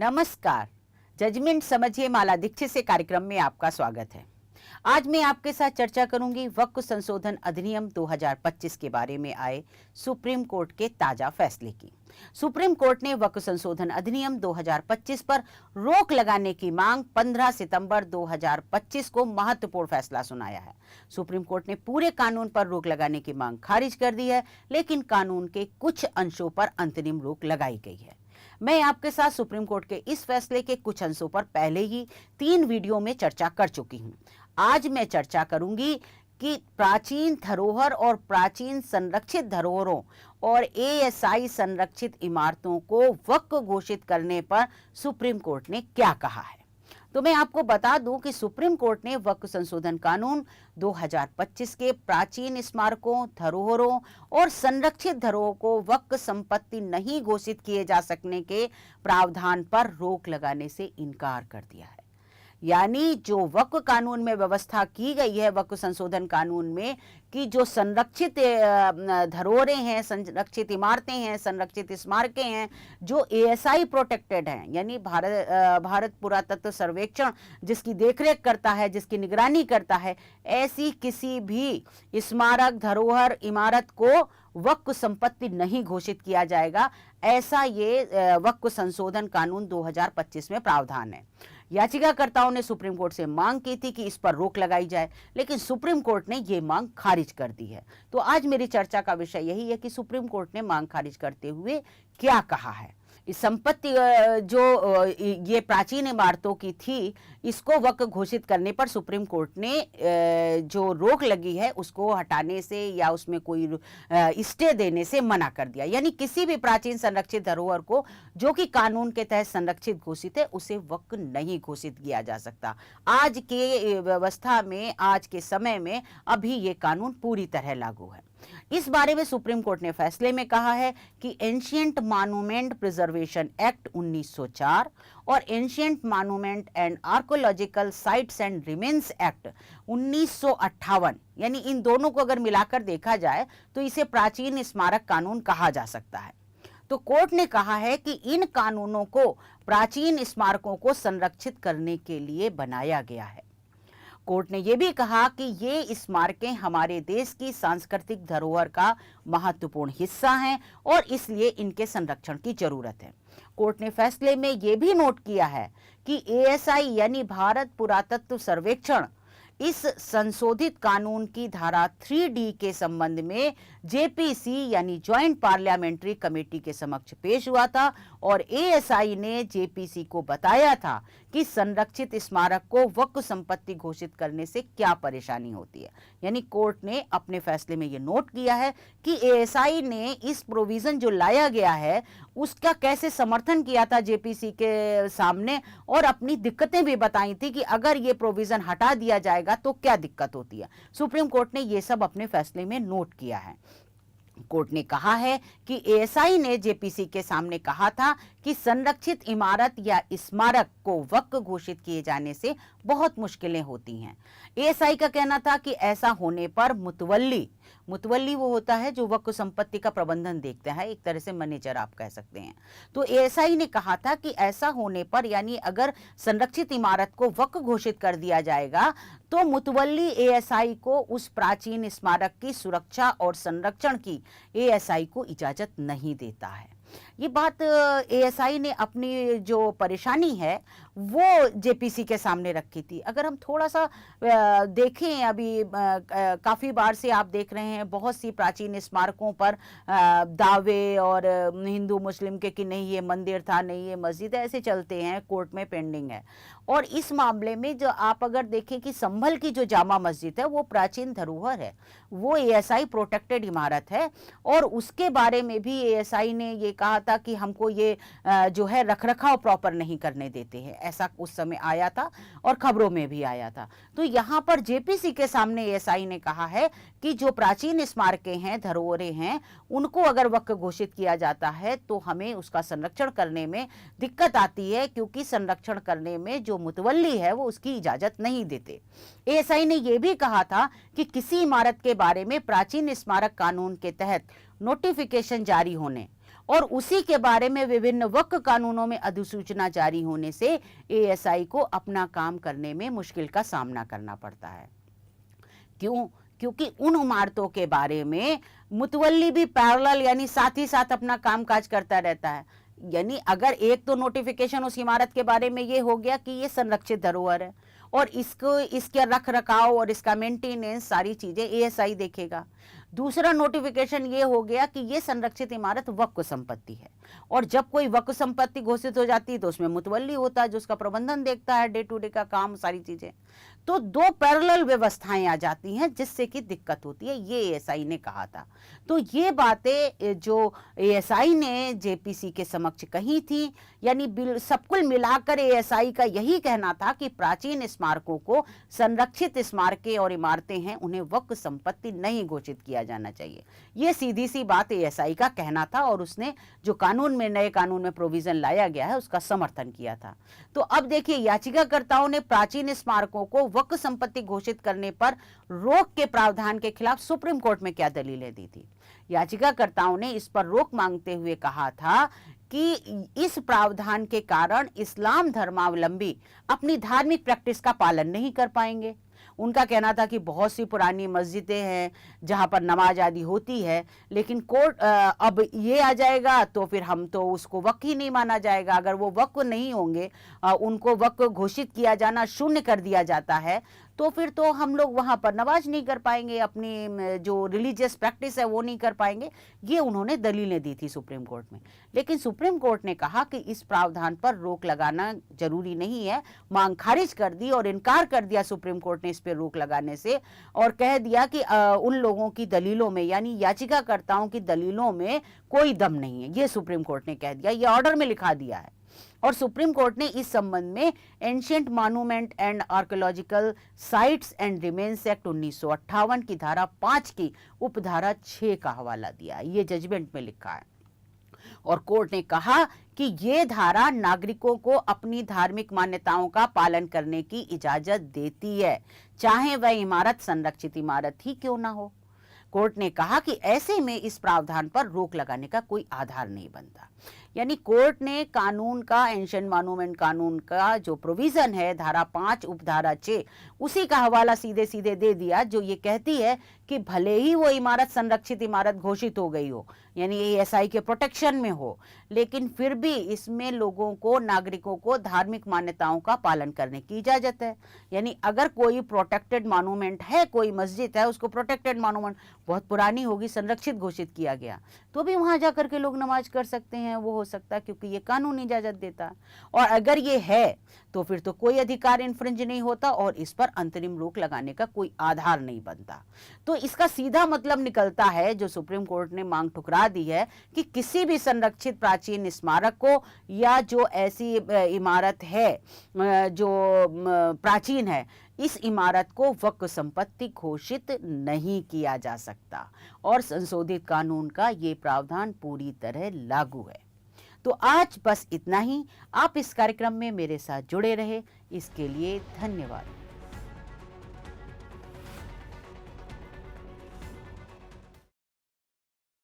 नमस्कार। जजमेंट समझिए माला दीक्षित से कार्यक्रम में आपका स्वागत है। आज मैं आपके साथ चर्चा करूंगी वक्फ संशोधन अधिनियम 2025 के बारे में आए सुप्रीम कोर्ट के ताजा फैसले की। सुप्रीम कोर्ट ने वक्फ संशोधन अधिनियम 2025 पर रोक लगाने की मांग 15 सितंबर 2025 को महत्वपूर्ण फैसला सुनाया है। सुप्रीम कोर्ट ने पूरे कानून पर रोक लगाने की मांग खारिज कर दी है, लेकिन कानून के कुछ अंशों पर अंतरिम रोक लगाई गई है। मैं आपके साथ सुप्रीम कोर्ट के इस फैसले के कुछ अंशों पर पहले ही 3 वीडियो में चर्चा कर चुकी हूं। आज मैं चर्चा करूंगी कि प्राचीन धरोहर और प्राचीन संरक्षित धरोहरों और एएसआई संरक्षित इमारतों को वक्फ घोषित करने पर सुप्रीम कोर्ट ने क्या कहा है। तो मैं आपको बता दूं कि सुप्रीम कोर्ट ने वक्फ संशोधन कानून 2025 के प्राचीन स्मारकों, धरोहरों और संरक्षित धरोहरों को वक्फ संपत्ति नहीं घोषित किए जा सकने के प्रावधान पर रोक लगाने से इनकार कर दिया है। यानी जो वक्फ कानून में व्यवस्था की गई है, वक्फ संशोधन कानून में, कि जो संरक्षित धरोहरें हैं, संरक्षित इमारतें हैं, संरक्षित स्मारकें हैं जो एएसआई प्रोटेक्टेड हैं, यानी भारत पुरातत्व सर्वेक्षण जिसकी देखरेख करता है, जिसकी निगरानी करता है, ऐसी किसी भी स्मारक, धरोहर, इमारत को वक्फ संपत्ति नहीं घोषित किया जाएगा। ऐसा ये वक्फ संशोधन कानून 2025 में प्रावधान है। याचिकाकर्ताओं ने सुप्रीम कोर्ट से मांग की थी कि इस पर रोक लगाई जाए, लेकिन सुप्रीम कोर्ट ने ये मांग खारिज कर दी है। तो आज मेरी चर्चा का विषय यही है कि सुप्रीम कोर्ट ने मांग खारिज करते हुए क्या कहा है। इस संपत्ति जो ये प्राचीन इमारतों की थी, इसको वक्फ घोषित करने पर सुप्रीम कोर्ट ने जो रोक लगी है उसको हटाने से या उसमें कोई स्टे देने से मना कर दिया। यानी किसी भी प्राचीन संरक्षित धरोहर को जो कि कानून के तहत संरक्षित घोषित है, उसे वक्फ नहीं घोषित किया जा सकता। आज के व्यवस्था में, आज के समय में अभी ये कानून पूरी तरह लागू है। इस बारे में सुप्रीम कोर्ट ने फैसले में कहा है कि एंशिएंट मॉन्यूमेंट प्रिजर्वेशन एक्ट 1904 और ancient monument and archaeological sites and remains act 1958, यानी इन दोनों को अगर मिलाकर देखा जाए तो इसे प्राचीन स्मारक कानून कहा जा सकता है। तो कोर्ट ने कहा है कि इन कानूनों को प्राचीन स्मारकों को संरक्षित करने के लिए बनाया गया है। कोर्ट ने यह भी कहा कि ये स्मारकें हमारे देश की सांस्कृतिक धरोहर का महत्वपूर्ण हिस्सा हैं और इसलिए इनके संरक्षण की जरूरत है। कोर्ट ने फैसले में यह भी नोट किया है कि एएसआई यानी भारत पुरातत्व सर्वेक्षण इस संशोधित कानून की धारा 3D के संबंध में जेपीसी यानी ज्वाइंट पार्लियामेंट्री कमेटी के समक्ष पेश हुआ था और एएसआई ने जेपीसी को बताया था कि संरक्षित स्मारक को वक्फ संपत्ति घोषित करने से क्या परेशानी होती है। यानी कोर्ट ने अपने फैसले में ये नोट किया है कि एएसआई ने इस प्रोविजन जो लाया गया है उसका कैसे समर्थन किया था जेपीसी के सामने और अपनी दिक्कतें भी बताई थी कि अगर ये प्रोविजन हटा दिया जाएगा तो क्या दिक्कत होती है। सुप्रीम कोर्ट ने ये सब अपने फैसले में नोट किया है। कोर्ट ने कहा है कि एएसआई ने जेपीसी के सामने कहा था कि संरक्षित इमारत या स्मारक को वक्फ घोषित किए जाने से बहुत मुश्किलें होती हैं। एएसआई का कहना था कि ऐसा होने पर मुतवल्ली वो होता है जो वक्फ संपत्ति का प्रबंधन देखता है, एक तरह से मैनेजर आप कह सकते हैं। तो एएसआई ने कहा था कि ऐसा होने पर, यानी अगर संरक्षित इमारत को वक्फ घोषित कर दिया जाएगा तो मुतवल्ली एएसआई को उस प्राचीन स्मारक की सुरक्षा और संरक्षण की एएसआई को इजाजत नहीं देता है। ये बात एएसआई ने अपनी जो परेशानी है वो जेपीसी के सामने रखी थी। अगर हम थोड़ा सा देखें, अभी काफ़ी बार से आप देख रहे हैं बहुत सी प्राचीन स्मारकों पर दावे और हिंदू मुस्लिम के कि नहीं ये मंदिर था, नहीं ये मस्जिद है, ऐसे चलते हैं, कोर्ट में पेंडिंग है। और इस मामले में जो आप अगर देखें कि संभल की जो जामा मस्जिद है वो प्राचीन धरोहर है, वो एएसआई प्रोटेक्टेड इमारत है और उसके बारे में भी एएसआई ने ये कहा था कि हमको ये जो है रखरखाव प्रॉपर नहीं करने देते हैं। ऐसा उस समय आया था और खबरों में भी आया था। तो यहाँ पर जेपीसी के सामने एएसआई ने कहा है कि जो प्राचीन स्मारकें हैं, धरोहरें हैं, उनको अगर वक्फ घोषित किया जाता है तो हमें उसका संरक्षण करने में दिक्कत आती है, क्योंकि संरक्षण करने में जो मुतवल्ली है वो उसकी इजाजत नहीं देते। एएसआई ने यह भी कहा था कि किसी इमारत के बारे में प्राचीन स्मारक कानून के तहत नोटिफिकेशन जारी होने और उसी के बारे में विभिन्न वक्फ कानूनों में अधिसूचना जारी होने से एएसआई को अपना काम करने में मुश्किल का सामना करना पड़ता है। क्यों? क्योंकि उन इमारतों के बारे में मुतवल्ली भी पैरेलल यानी साथ ही साथ अपना कामकाज करता रहता है। यानी अगर एक तो नोटिफिकेशन उस इमारत के बारे में ये हो गया कि ये संरक्षित धरोहर है और इसके रख रखाव और इसका मेंटेनेंस सारी चीजें एएसआई देखेगा। दूसरा नोटिफिकेशन ये हो गया कि ये संरक्षित इमारत वक्फ संपत्ति है और जब कोई वक्फ संपत्ति घोषित हो जाती है तो उसमें मुतवल्ली होता है जो उसका प्रबंधन देखता है, डे टू डे का काम, सारी चीजें। तो दो पैरेलल व्यवस्थाएं आ जाती हैं जिससे कि दिक्कत होती है, ये एएसआई ने कहा था। तो ये बातें जो एएसआई ने जेपीसी के समक्ष कही थी, यानी सब कुल मिलाकर एएसआई का यही कहना था कि प्राचीन स्मारकों को संरक्षित स्मारकें और इमारतें हैं, उन्हें वक्फ संपत्ति नहीं घोषित किया जाना चाहिए। ये सीधी सी बात एएसआई का कहना था और उसने जो नए कानून में प्रोविजन लाया गया है उसका समर्थन किया था। तो अब देखिए, याचिकाकर्ताओं ने प्राचीन स्मारकों को वक्फ संपत्ति घोषित करने पर रोक के प्रावधान के खिलाफ सुप्रीम कोर्ट में क्या दलीलें दी थी। याचिकाकर्ताओं ने इस पर रोक मांगते हुए कहा था कि इस प्रावधान के कारण इस्लाम धर्मावलंबी अपनी धार्मिक प्रैक्टिस का पालन नहीं कर पाएंगे। उनका कहना था कि बहुत सी पुरानी मस्जिदें हैं जहां पर नमाज आदि होती है, लेकिन कोर्ट अब ये आ जाएगा तो फिर हम तो उसको वक्फ ही नहीं माना जाएगा। अगर वो वक्फ नहीं होंगे, उनको वक्फ घोषित किया जाना शून्य कर दिया जाता है, तो फिर तो हम लोग वहां पर नमाज नहीं कर पाएंगे, अपनी जो रिलीजियस प्रैक्टिस है वो नहीं कर पाएंगे। ये उन्होंने दलीलें दी थी सुप्रीम कोर्ट में। लेकिन सुप्रीम कोर्ट ने कहा कि इस प्रावधान पर रोक लगाना जरूरी नहीं है, मांग खारिज कर दी और इनकार कर दिया सुप्रीम कोर्ट ने इस पर रोक लगाने से, और कह दिया कि उन लोगों की दलीलों में यानी याचिकाकर्ताओं की दलीलों में कोई दम नहीं है। ये सुप्रीम कोर्ट ने कह दिया, ये ऑर्डर में लिखा दिया है। और सुप्रीम कोर्ट ने इस संबंध में ancient monument and archaeological sites and remains act 1958 की धारा 5 की उपधारा 6 का हवाला दिया। ये जजमेंट में लिखा है और कोर्ट ने कहा कि ये धारा नागरिकों को अपनी धार्मिक मान्यताओं का पालन करने की इजाजत देती है, चाहे वह इमारत संरक्षित इमारत ही क्यों ना हो। कोर्ट ने कहा कि ऐसे में इस प्रावधान पर रोक लगाने का कोई आधार नहीं बनता। यानी कोर्ट ने कानून का, एंशिएंट मॉन्यूमेंट कानून का जो प्रोविजन है धारा 5 उपधारा 6, उसी का हवाला सीधे सीधे दे दिया, जो ये कहती है कि भले ही वो इमारत संरक्षित इमारत घोषित हो गई हो, यानी एएसआई के प्रोटेक्शन में हो, लेकिन फिर भी इसमें लोगों को, नागरिकों को धार्मिक मान्यताओं का पालन करने की इजाजत है। यानी अगर कोई प्रोटेक्टेड मॉन्यूमेंट है, कोई मस्जिद है, उसको प्रोटेक्टेड मॉन्यूमेंट, बहुत पुरानी होगी, संरक्षित घोषित किया गया, तो भी वहां जाकर के लोग नमाज कर सकते हैं, वो हो सकता है, क्योंकि ये कानून इजाजत देता है। और अगर ये है तो फिर तो कोई अधिकार इन्फ्रिंज नहीं होता और इस पर अंतरिम रोक लगाने का कोई आधार नहीं बनता। तो इसका सीधा मतलब निकलता है, जो सुप्रीम कोर्ट ने मांग ठुकरा दी है, कि किसी भी संरक्षित प्राचीन स्मारक को या जो ऐसी इमारत है जो प्राचीन है, इस इमारत को वक्फ संपत्ति घोषित नहीं किया जा सकता और संशोधित कानून का ये प्रावधान पूरी तरह लागू है। तो आज बस इतना ही। आप इस कार्यक्रम में मेरे साथ जुड़े रहे, इसके लिए धन्यवाद।